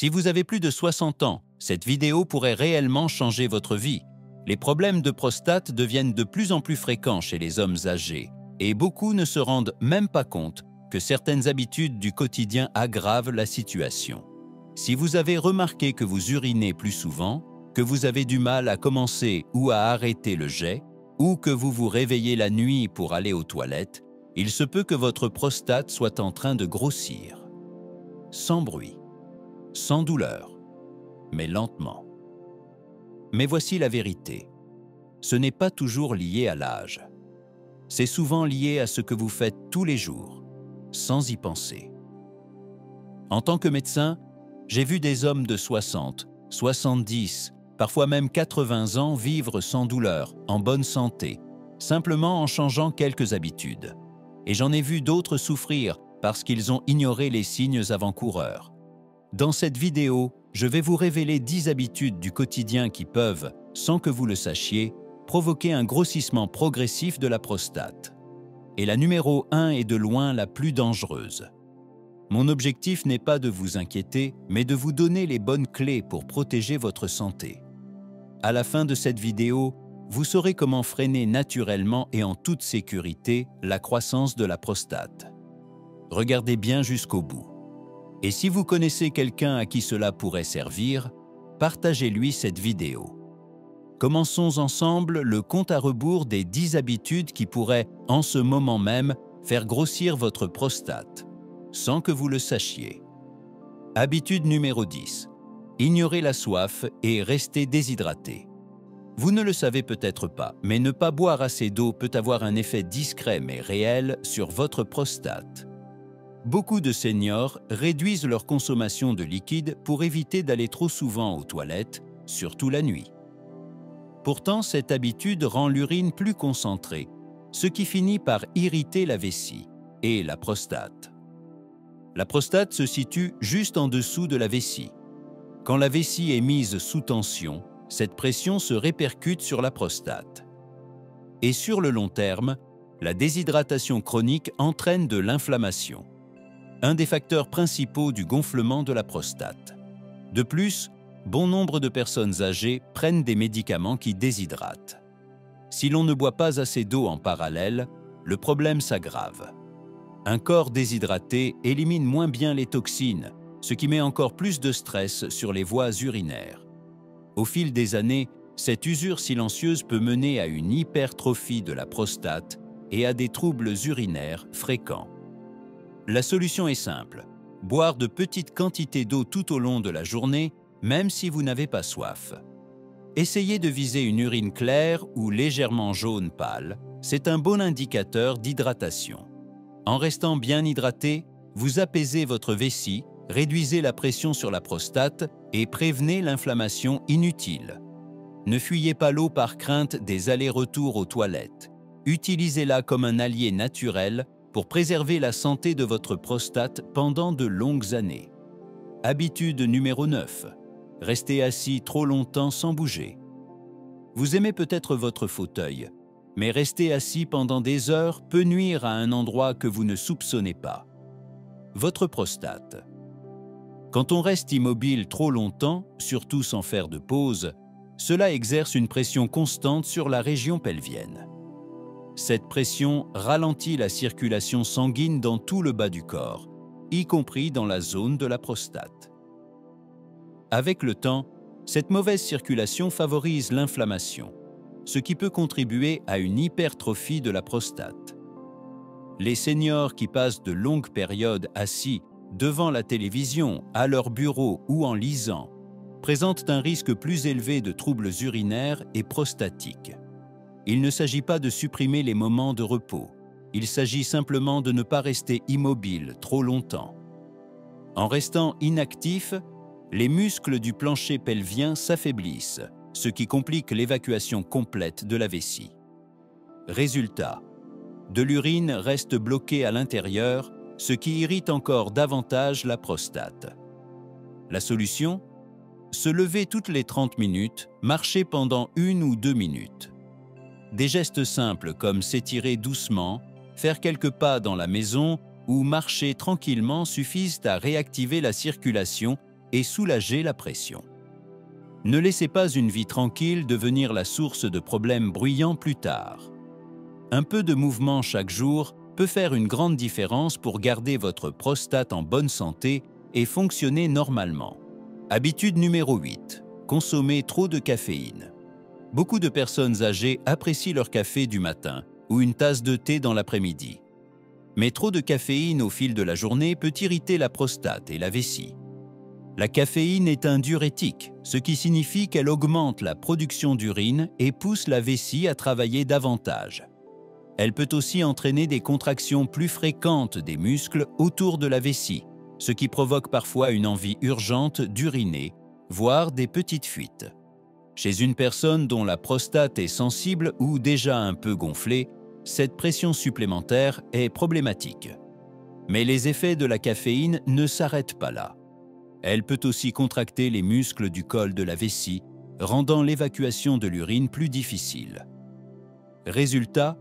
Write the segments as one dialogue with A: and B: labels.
A: Si vous avez plus de 60 ans, cette vidéo pourrait réellement changer votre vie. Les problèmes de prostate deviennent de plus en plus fréquents chez les hommes âgés et beaucoup ne se rendent même pas compte que certaines habitudes du quotidien aggravent la situation. Si vous avez remarqué que vous urinez plus souvent, que vous avez du mal à commencer ou à arrêter le jet, ou que vous vous réveillez la nuit pour aller aux toilettes, il se peut que votre prostate soit en train de grossir. Sans bruit, sans douleur, mais lentement. Mais voici la vérité. Ce n'est pas toujours lié à l'âge. C'est souvent lié à ce que vous faites tous les jours, sans y penser. En tant que médecin, j'ai vu des hommes de 60, 70, parfois même 80 ans vivre sans douleur, en bonne santé, simplement en changeant quelques habitudes. Et j'en ai vu d'autres souffrir parce qu'ils ont ignoré les signes avant-coureurs. Dans cette vidéo, je vais vous révéler 10 habitudes du quotidien qui peuvent, sans que vous le sachiez, provoquer un grossissement progressif de la prostate. Et la numéro 1 est de loin la plus dangereuse. Mon objectif n'est pas de vous inquiéter, mais de vous donner les bonnes clés pour protéger votre santé. À la fin de cette vidéo, vous saurez comment freiner naturellement et en toute sécurité la croissance de la prostate. Regardez bien jusqu'au bout. Et si vous connaissez quelqu'un à qui cela pourrait servir, partagez-lui cette vidéo. Commençons ensemble le compte à rebours des 10 habitudes qui pourraient, en ce moment même, faire grossir votre prostate, sans que vous le sachiez. Habitude numéro 10. Ignorez la soif et restez déshydraté. Vous ne le savez peut-être pas, mais ne pas boire assez d'eau peut avoir un effet discret mais réel sur votre prostate. Beaucoup de seniors réduisent leur consommation de liquide pour éviter d'aller trop souvent aux toilettes, surtout la nuit. Pourtant, cette habitude rend l'urine plus concentrée, ce qui finit par irriter la vessie et la prostate. La prostate se situe juste en dessous de la vessie. Quand la vessie est mise sous tension, cette pression se répercute sur la prostate. Et sur le long terme, la déshydratation chronique entraîne de l'inflammation, un des facteurs principaux du gonflement de la prostate. De plus, bon nombre de personnes âgées prennent des médicaments qui déshydratent. Si l'on ne boit pas assez d'eau en parallèle, le problème s'aggrave. Un corps déshydraté élimine moins bien les toxines, ce qui met encore plus de stress sur les voies urinaires. Au fil des années, cette usure silencieuse peut mener à une hypertrophie de la prostate et à des troubles urinaires fréquents. La solution est simple, boire de petites quantités d'eau tout au long de la journée, même si vous n'avez pas soif. Essayez de viser une urine claire ou légèrement jaune pâle, c'est un bon indicateur d'hydratation. En restant bien hydraté, vous apaisez votre vessie, réduisez la pression sur la prostate et prévenez l'inflammation inutile. Ne fuyez pas l'eau par crainte des allers-retours aux toilettes. Utilisez-la comme un allié naturel pour préserver la santé de votre prostate pendant de longues années. Habitude numéro 9. Restez assis trop longtemps sans bouger. Vous aimez peut-être votre fauteuil, mais rester assis pendant des heures peut nuire à un endroit que vous ne soupçonnez pas. Votre prostate. Quand on reste immobile trop longtemps, surtout sans faire de pause, cela exerce une pression constante sur la région pelvienne. Cette pression ralentit la circulation sanguine dans tout le bas du corps, y compris dans la zone de la prostate. Avec le temps, cette mauvaise circulation favorise l'inflammation, ce qui peut contribuer à une hypertrophie de la prostate. Les seniors qui passent de longues périodes assis devant la télévision, à leur bureau ou en lisant, présentent un risque plus élevé de troubles urinaires et prostatiques. Il ne s'agit pas de supprimer les moments de repos, il s'agit simplement de ne pas rester immobile trop longtemps. En restant inactif, les muscles du plancher pelvien s'affaiblissent, ce qui complique l'évacuation complète de la vessie. Résultat, de l'urine reste bloquée à l'intérieur, ce qui irrite encore davantage la prostate. La solution ? Se lever toutes les 30 minutes, marcher pendant 1 ou 2 minutes. Des gestes simples comme s'étirer doucement, faire quelques pas dans la maison ou marcher tranquillement suffisent à réactiver la circulation et soulager la pression. Ne laissez pas une vie tranquille devenir la source de problèmes bruyants plus tard. Un peu de mouvement chaque jour peut faire une grande différence pour garder votre prostate en bonne santé et fonctionner normalement. Habitude numéro 8. Consommer trop de caféine. Beaucoup de personnes âgées apprécient leur café du matin ou une tasse de thé dans l'après-midi. Mais trop de caféine au fil de la journée peut irriter la prostate et la vessie. La caféine est un diurétique, ce qui signifie qu'elle augmente la production d'urine et pousse la vessie à travailler davantage. Elle peut aussi entraîner des contractions plus fréquentes des muscles autour de la vessie, ce qui provoque parfois une envie urgente d'uriner, voire des petites fuites. Chez une personne dont la prostate est sensible ou déjà un peu gonflée, cette pression supplémentaire est problématique. Mais les effets de la caféine ne s'arrêtent pas là. Elle peut aussi contracter les muscles du col de la vessie, rendant l'évacuation de l'urine plus difficile. Résultat,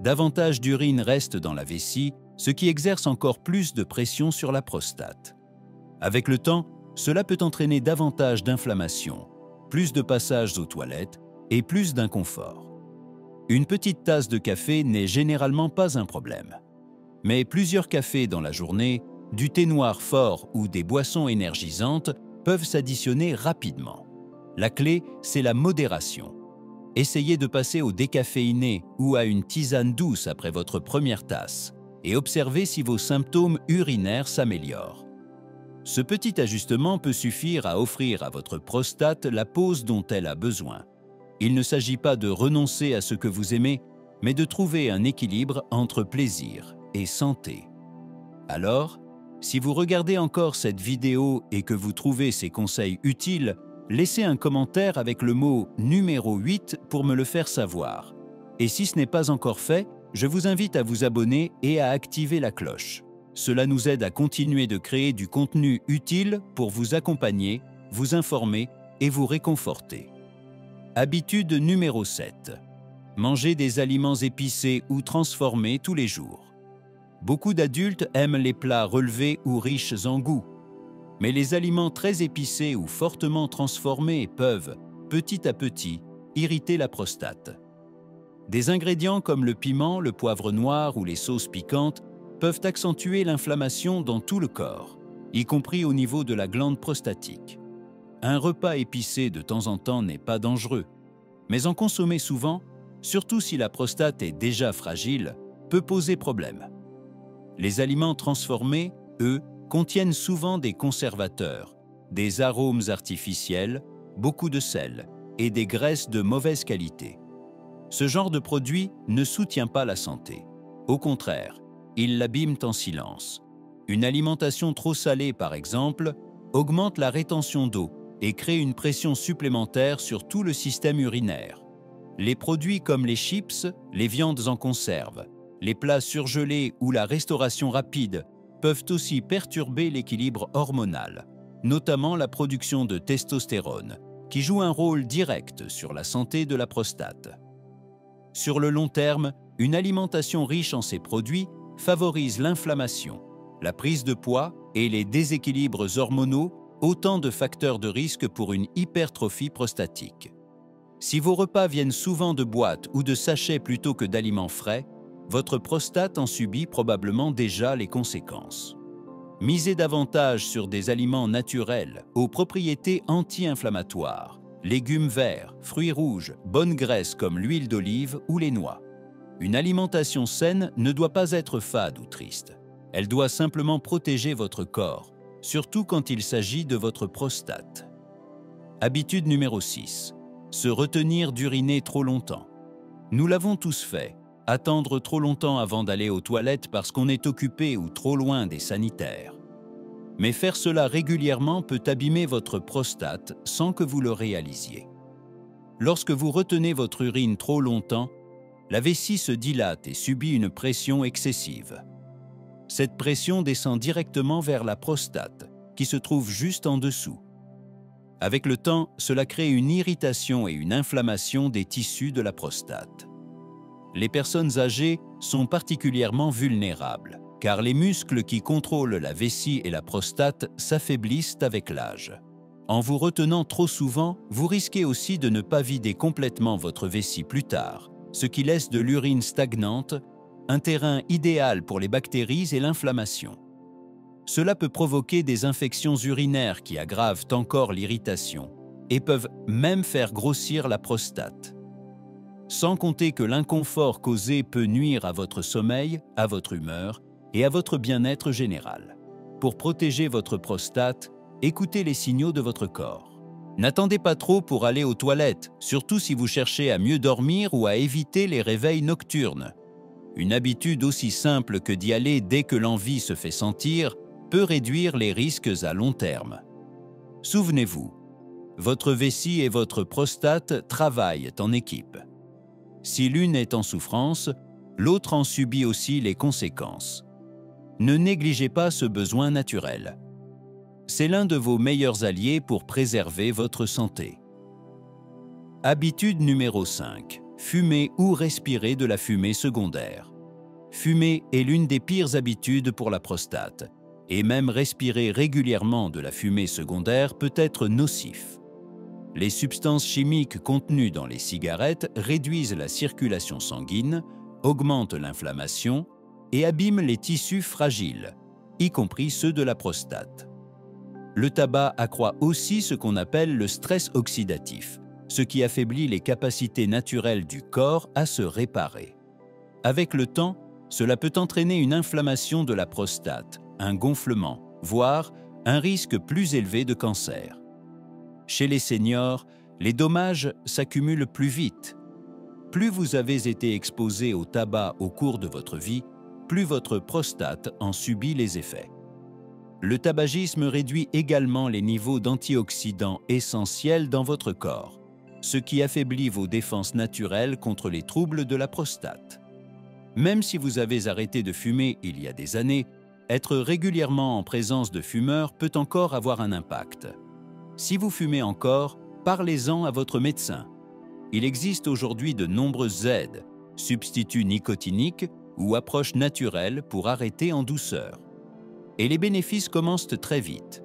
A: davantage d'urine reste dans la vessie, ce qui exerce encore plus de pression sur la prostate. Avec le temps, cela peut entraîner davantage d'inflammation, plus de passages aux toilettes et plus d'inconfort. Une petite tasse de café n'est généralement pas un problème. Mais plusieurs cafés dans la journée, du thé noir fort ou des boissons énergisantes peuvent s'additionner rapidement. La clé, c'est la modération. Essayez de passer au décaféiné ou à une tisane douce après votre première tasse et observez si vos symptômes urinaires s'améliorent. Ce petit ajustement peut suffire à offrir à votre prostate la pause dont elle a besoin. Il ne s'agit pas de renoncer à ce que vous aimez, mais de trouver un équilibre entre plaisir et santé. Alors, si vous regardez encore cette vidéo et que vous trouvez ces conseils utiles, laissez un commentaire avec le mot numéro 8 pour me le faire savoir. Et si ce n'est pas encore fait, je vous invite à vous abonner et à activer la cloche. Cela nous aide à continuer de créer du contenu utile pour vous accompagner, vous informer et vous réconforter. Habitude numéro 7. Manger des aliments épicés ou transformés tous les jours. Beaucoup d'adultes aiment les plats relevés ou riches en goût. Mais les aliments très épicés ou fortement transformés peuvent, petit à petit, irriter la prostate. Des ingrédients comme le piment, le poivre noir ou les sauces piquantes peuvent accentuer l'inflammation dans tout le corps, y compris au niveau de la glande prostatique. Un repas épicé de temps en temps n'est pas dangereux, mais en consommer souvent, surtout si la prostate est déjà fragile, peut poser problème. Les aliments transformés, eux, contiennent souvent des conservateurs, des arômes artificiels, beaucoup de sel et des graisses de mauvaise qualité. Ce genre de produit ne soutient pas la santé. Au contraire, ils l'abîment en silence. Une alimentation trop salée, par exemple, augmente la rétention d'eau et crée une pression supplémentaire sur tout le système urinaire. Les produits comme les chips, les viandes en conserve, les plats surgelés ou la restauration rapide peuvent aussi perturber l'équilibre hormonal, notamment la production de testostérone, qui joue un rôle direct sur la santé de la prostate. Sur le long terme, une alimentation riche en ces produits favorise l'inflammation, la prise de poids et les déséquilibres hormonaux, autant de facteurs de risque pour une hypertrophie prostatique. Si vos repas viennent souvent de boîtes ou de sachets plutôt que d'aliments frais, votre prostate en subit probablement déjà les conséquences. Misez davantage sur des aliments naturels aux propriétés anti-inflammatoires, légumes verts, fruits rouges, bonnes graisses comme l'huile d'olive ou les noix. Une alimentation saine ne doit pas être fade ou triste. Elle doit simplement protéger votre corps, surtout quand il s'agit de votre prostate. Habitude numéro 6. Se retenir d'uriner trop longtemps. Nous l'avons tous fait. Attendre trop longtemps avant d'aller aux toilettes parce qu'on est occupé ou trop loin des sanitaires. Mais faire cela régulièrement peut abîmer votre prostate sans que vous le réalisiez. Lorsque vous retenez votre urine trop longtemps, la vessie se dilate et subit une pression excessive. Cette pression descend directement vers la prostate, qui se trouve juste en dessous. Avec le temps, cela crée une irritation et une inflammation des tissus de la prostate. Les personnes âgées sont particulièrement vulnérables, car les muscles qui contrôlent la vessie et la prostate s'affaiblissent avec l'âge. En vous retenant trop souvent, vous risquez aussi de ne pas vider complètement votre vessie plus tard, ce qui laisse de l'urine stagnante, un terrain idéal pour les bactéries et l'inflammation. Cela peut provoquer des infections urinaires qui aggravent encore l'irritation et peuvent même faire grossir la prostate. Sans compter que l'inconfort causé peut nuire à votre sommeil, à votre humeur et à votre bien-être général. Pour protéger votre prostate, écoutez les signaux de votre corps. N'attendez pas trop pour aller aux toilettes, surtout si vous cherchez à mieux dormir ou à éviter les réveils nocturnes. Une habitude aussi simple que d'y aller dès que l'envie se fait sentir peut réduire les risques à long terme. Souvenez-vous, votre vessie et votre prostate travaillent en équipe. Si l'une est en souffrance, l'autre en subit aussi les conséquences. Ne négligez pas ce besoin naturel. C'est l'un de vos meilleurs alliés pour préserver votre santé. Habitude numéro 5. Fumer ou respirer de la fumée secondaire. Fumer est l'une des pires habitudes pour la prostate, et même respirer régulièrement de la fumée secondaire peut être nocif. Les substances chimiques contenues dans les cigarettes réduisent la circulation sanguine, augmentent l'inflammation et abîment les tissus fragiles, y compris ceux de la prostate. Le tabac accroît aussi ce qu'on appelle le stress oxydatif, ce qui affaiblit les capacités naturelles du corps à se réparer. Avec le temps, cela peut entraîner une inflammation de la prostate, un gonflement, voire un risque plus élevé de cancer. Chez les seniors, les dommages s'accumulent plus vite. Plus vous avez été exposé au tabac au cours de votre vie, plus votre prostate en subit les effets. Le tabagisme réduit également les niveaux d'antioxydants essentiels dans votre corps, ce qui affaiblit vos défenses naturelles contre les troubles de la prostate. Même si vous avez arrêté de fumer il y a des années, être régulièrement en présence de fumeurs peut encore avoir un impact. Si vous fumez encore, parlez-en à votre médecin. Il existe aujourd'hui de nombreuses aides, substituts nicotiniques ou approches naturelles pour arrêter en douceur. Et les bénéfices commencent très vite.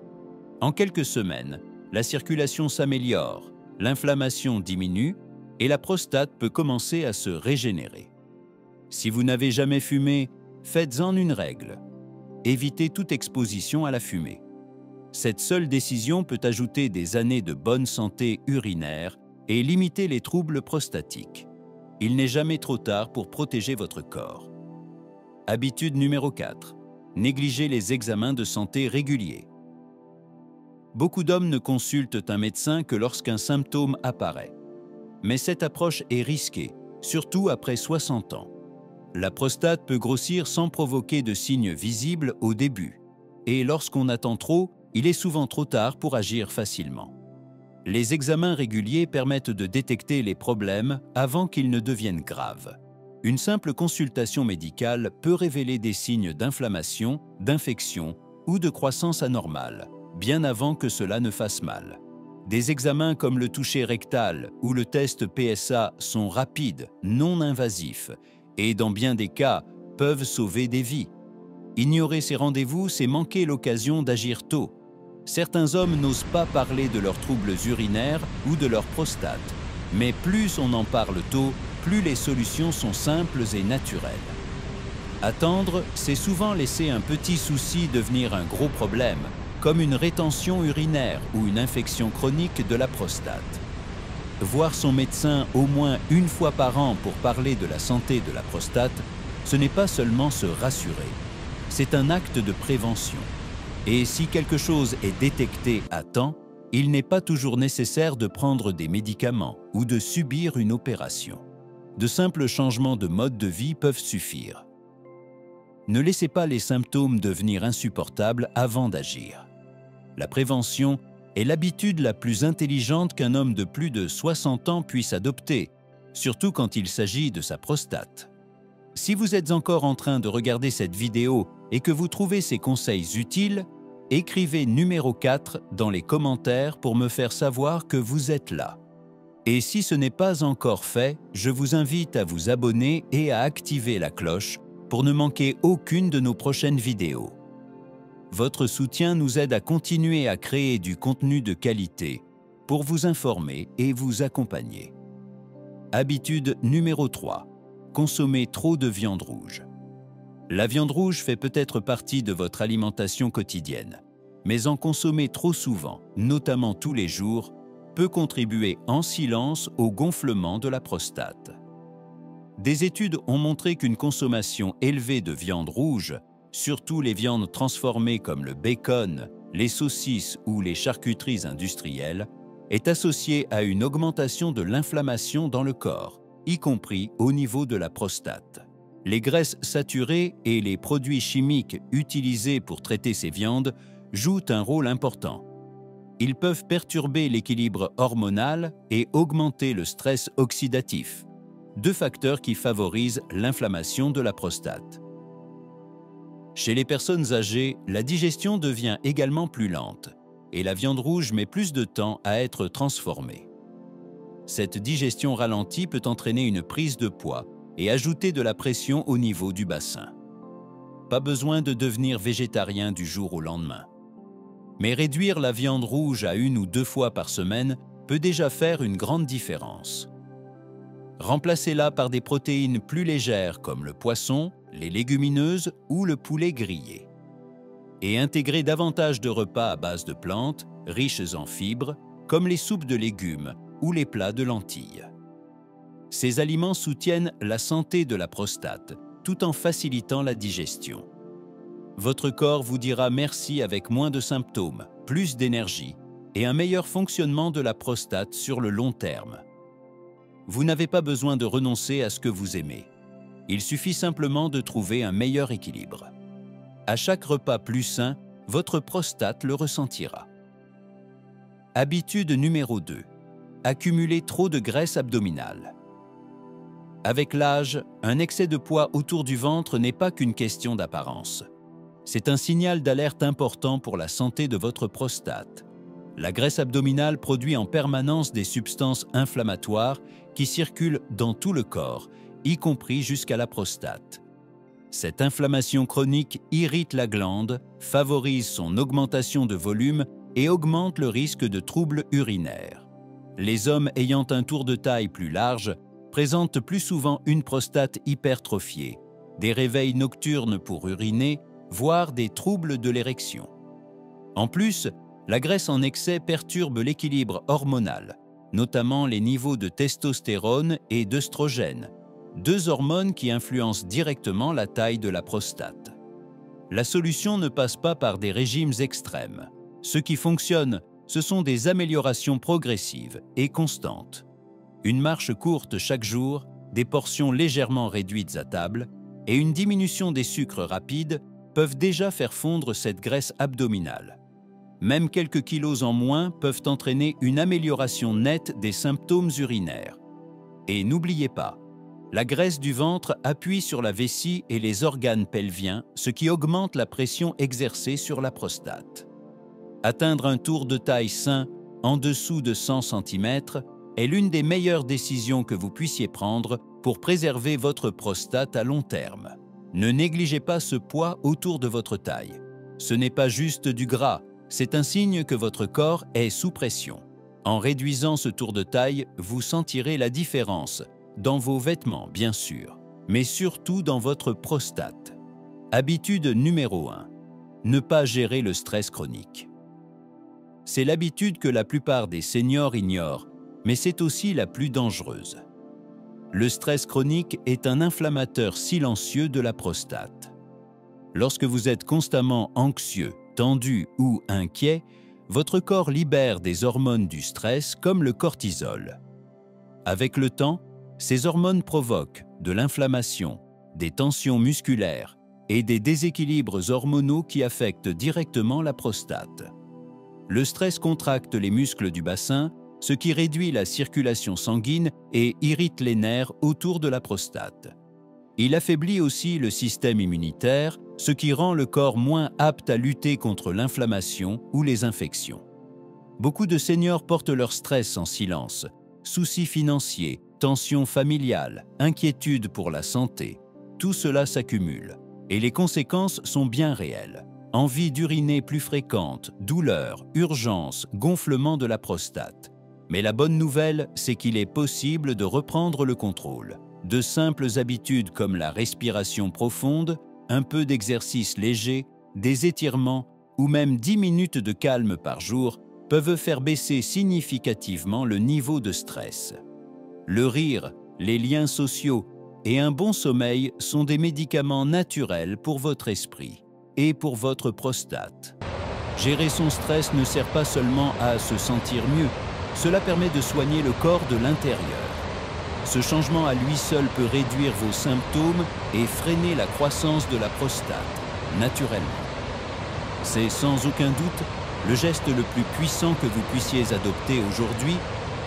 A: En quelques semaines, la circulation s'améliore, l'inflammation diminue et la prostate peut commencer à se régénérer. Si vous n'avez jamais fumé, faites-en une règle. Évitez toute exposition à la fumée. Cette seule décision peut ajouter des années de bonne santé urinaire et limiter les troubles prostatiques. Il n'est jamais trop tard pour protéger votre corps. Habitude numéro 4. Négligez les examens de santé réguliers. Beaucoup d'hommes ne consultent un médecin que lorsqu'un symptôme apparaît. Mais cette approche est risquée, surtout après 60 ans. La prostate peut grossir sans provoquer de signes visibles au début. Et lorsqu'on attend trop, il est souvent trop tard pour agir facilement. Les examens réguliers permettent de détecter les problèmes avant qu'ils ne deviennent graves. Une simple consultation médicale peut révéler des signes d'inflammation, d'infection ou de croissance anormale, bien avant que cela ne fasse mal. Des examens comme le toucher rectal ou le test PSA sont rapides, non invasifs, et dans bien des cas, peuvent sauver des vies. Ignorer ces rendez-vous, c'est manquer l'occasion d'agir tôt. Certains hommes n'osent pas parler de leurs troubles urinaires ou de leur prostate. Mais plus on en parle tôt, plus les solutions sont simples et naturelles. Attendre, c'est souvent laisser un petit souci devenir un gros problème, comme une rétention urinaire ou une infection chronique de la prostate. Voir son médecin au moins une fois par an pour parler de la santé de la prostate, ce n'est pas seulement se rassurer, c'est un acte de prévention. Et si quelque chose est détecté à temps, il n'est pas toujours nécessaire de prendre des médicaments ou de subir une opération. De simples changements de mode de vie peuvent suffire. Ne laissez pas les symptômes devenir insupportables avant d'agir. La prévention est l'habitude la plus intelligente qu'un homme de plus de 60 ans puisse adopter, surtout quand il s'agit de sa prostate. Si vous êtes encore en train de regarder cette vidéo et que vous trouvez ces conseils utiles, écrivez numéro 4 dans les commentaires pour me faire savoir que vous êtes là. Et si ce n'est pas encore fait, je vous invite à vous abonner et à activer la cloche pour ne manquer aucune de nos prochaines vidéos. Votre soutien nous aide à continuer à créer du contenu de qualité pour vous informer et vous accompagner. Habitude numéro 3. Consommer trop de viande rouge. La viande rouge fait peut-être partie de votre alimentation quotidienne, mais en consommer trop souvent, notamment tous les jours, peut contribuer en silence au gonflement de la prostate. Des études ont montré qu'une consommation élevée de viande rouge, surtout les viandes transformées comme le bacon, les saucisses ou les charcuteries industrielles, est associée à une augmentation de l'inflammation dans le corps, y compris au niveau de la prostate. Les graisses saturées et les produits chimiques utilisés pour traiter ces viandes jouent un rôle important. Ils peuvent perturber l'équilibre hormonal et augmenter le stress oxydatif, deux facteurs qui favorisent l'inflammation de la prostate. Chez les personnes âgées, la digestion devient également plus lente et la viande rouge met plus de temps à être transformée. Cette digestion ralentie peut entraîner une prise de poids et ajouter de la pression au niveau du bassin. Pas besoin de devenir végétarien du jour au lendemain. Mais réduire la viande rouge à 1 ou 2 fois par semaine peut déjà faire une grande différence. Remplacez-la par des protéines plus légères comme le poisson, les légumineuses ou le poulet grillé. Et intégrez davantage de repas à base de plantes, riches en fibres, comme les soupes de légumes ou les plats de lentilles. Ces aliments soutiennent la santé de la prostate, tout en facilitant la digestion. Votre corps vous dira merci avec moins de symptômes, plus d'énergie et un meilleur fonctionnement de la prostate sur le long terme. Vous n'avez pas besoin de renoncer à ce que vous aimez. Il suffit simplement de trouver un meilleur équilibre. À chaque repas plus sain, votre prostate le ressentira. Habitude numéro 2. Accumuler trop de graisse abdominale. Avec l'âge, un excès de poids autour du ventre n'est pas qu'une question d'apparence. C'est un signal d'alerte important pour la santé de votre prostate. La graisse abdominale produit en permanence des substances inflammatoires qui circulent dans tout le corps, y compris jusqu'à la prostate. Cette inflammation chronique irrite la glande, favorise son augmentation de volume et augmente le risque de troubles urinaires. Les hommes ayant un tour de taille plus large présentent plus souvent une prostate hypertrophiée, des réveils nocturnes pour uriner, voire des troubles de l'érection. En plus, la graisse en excès perturbe l'équilibre hormonal, notamment les niveaux de testostérone et d'œstrogène, deux hormones qui influencent directement la taille de la prostate. La solution ne passe pas par des régimes extrêmes. Ce qui fonctionne, ce sont des améliorations progressives et constantes. Une marche courte chaque jour, des portions légèrement réduites à table et une diminution des sucres rapides peuvent déjà faire fondre cette graisse abdominale. Même quelques kilos en moins peuvent entraîner une amélioration nette des symptômes urinaires. Et n'oubliez pas, la graisse du ventre appuie sur la vessie et les organes pelviens, ce qui augmente la pression exercée sur la prostate. Atteindre un tour de taille sain, en dessous de 100 cm, est l'une des meilleures décisions que vous puissiez prendre pour préserver votre prostate à long terme. Ne négligez pas ce poids autour de votre taille. Ce n'est pas juste du gras, c'est un signe que votre corps est sous pression. En réduisant ce tour de taille, vous sentirez la différence, dans vos vêtements bien sûr, mais surtout dans votre prostate. Habitude numéro 1. Ne pas gérer le stress chronique. C'est l'habitude que la plupart des seniors ignorent, mais c'est aussi la plus dangereuse. Le stress chronique est un inflammateur silencieux de la prostate. Lorsque vous êtes constamment anxieux, tendu ou inquiet, votre corps libère des hormones du stress comme le cortisol. Avec le temps, ces hormones provoquent de l'inflammation, des tensions musculaires et des déséquilibres hormonaux qui affectent directement la prostate. Le stress contracte les muscles du bassin, ce qui réduit la circulation sanguine et irrite les nerfs autour de la prostate. Il affaiblit aussi le système immunitaire, ce qui rend le corps moins apte à lutter contre l'inflammation ou les infections. Beaucoup de seniors portent leur stress en silence, soucis financiers, tensions familiales, inquiétudes pour la santé. tout cela s'accumule et les conséquences sont bien réelles. Envie d'uriner plus fréquente, douleurs, urgences, gonflement de la prostate. Mais la bonne nouvelle, c'est qu'il est possible de reprendre le contrôle. De simples habitudes comme la respiration profonde, un peu d'exercice léger, des étirements ou même 10 minutes de calme par jour peuvent faire baisser significativement le niveau de stress. Le rire, les liens sociaux et un bon sommeil sont des médicaments naturels pour votre esprit et pour votre prostate. Gérer son stress ne sert pas seulement à se sentir mieux, cela permet de soigner le corps de l'intérieur. Ce changement à lui seul peut réduire vos symptômes et freiner la croissance de la prostate, naturellement. C'est sans aucun doute le geste le plus puissant que vous puissiez adopter aujourd'hui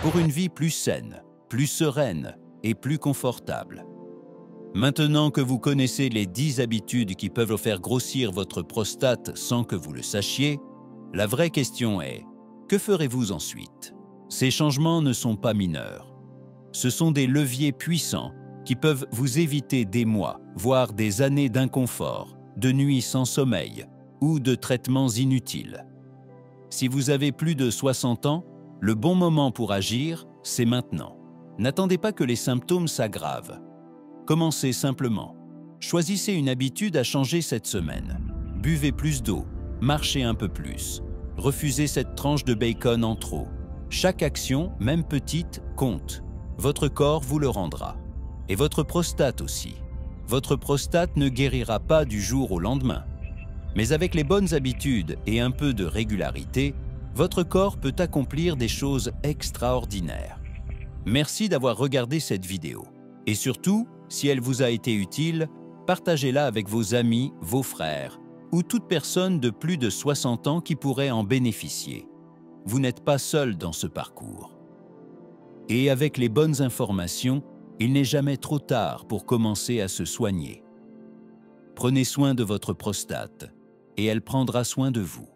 A: pour une vie plus saine, plus sereine et plus confortable. Maintenant que vous connaissez les 10 habitudes qui peuvent faire grossir votre prostate sans que vous le sachiez, la vraie question est, que ferez-vous ensuite? Ces changements ne sont pas mineurs. Ce sont des leviers puissants qui peuvent vous éviter des mois, voire des années d'inconfort, de nuits sans sommeil ou de traitements inutiles. Si vous avez plus de 60 ans, le bon moment pour agir, c'est maintenant. N'attendez pas que les symptômes s'aggravent. Commencez simplement. Choisissez une habitude à changer cette semaine. Buvez plus d'eau, marchez un peu plus. Refusez cette tranche de bacon en trop. Chaque action, même petite, compte. Votre corps vous le rendra. Et votre prostate aussi. Votre prostate ne guérira pas du jour au lendemain. Mais avec les bonnes habitudes et un peu de régularité, votre corps peut accomplir des choses extraordinaires. Merci d'avoir regardé cette vidéo. Et surtout, si elle vous a été utile, partagez-la avec vos amis, vos frères ou toute personne de plus de 60 ans qui pourrait en bénéficier. Vous n'êtes pas seul dans ce parcours. Et avec les bonnes informations, il n'est jamais trop tard pour commencer à se soigner. Prenez soin de votre prostate et elle prendra soin de vous.